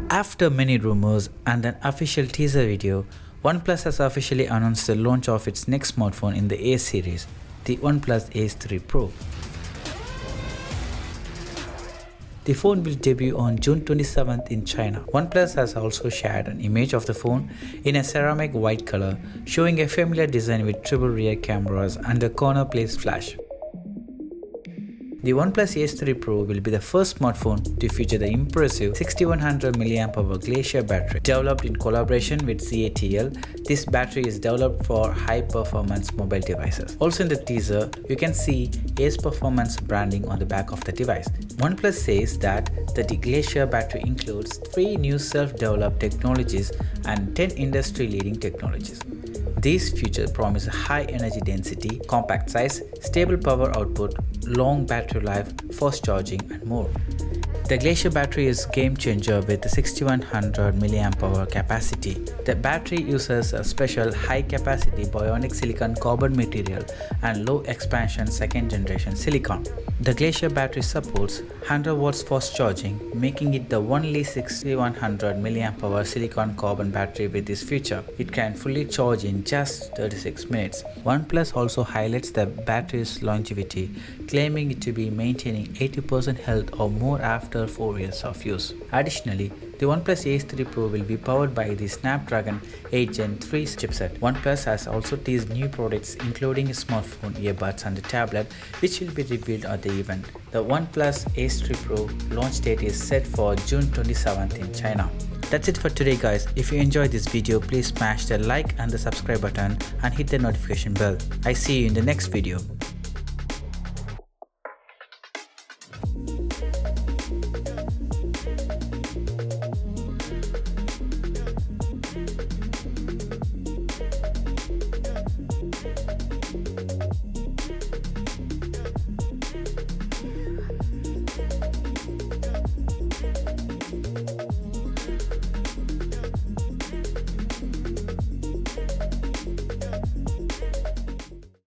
After many rumors and an official teaser video, OnePlus has officially announced the launch of its next smartphone in the Ace series, the OnePlus Ace 3 Pro. The phone will debut on June 27th in China. OnePlus has also shared an image of the phone in a ceramic white color, showing a familiar design with triple rear cameras and a corner place flash. The OnePlus Ace 3 Pro will be the first smartphone to feature the impressive 6100 mAh Glacier Battery. Developed in collaboration with CATL, this battery is developed for high-performance mobile devices. Also in the teaser, you can see Ace Performance branding on the back of the device. OnePlus says that the Glacier Battery includes 3 new self-developed technologies and 10 industry-leading technologies. These features promise high energy density, compact size, stable power output, long battery life, fast charging and more. The Glacier battery is a game changer with a 6100 mAh capacity. The battery uses a special high-capacity bionic silicon carbon material and low expansion second generation silicon. The Glacier battery supports 100 watts fast charging, making it the only 6100 mAh silicon carbon battery with this feature. It can fully charge in just 36 minutes. OnePlus also highlights the battery's longevity, claiming it to be maintaining 80% health or more after 4 years of use. Additionally, the OnePlus Ace 3 Pro will be powered by the Snapdragon 8 Gen 3 chipset. OnePlus has also teased new products including a smartphone, earbuds and a tablet, which will be revealed at the event. The OnePlus Ace 3 Pro launch date is set for June 27th in China. That's it for today guys. If you enjoyed this video, please smash the like and the subscribe button and hit the notification bell. I see you in the next video.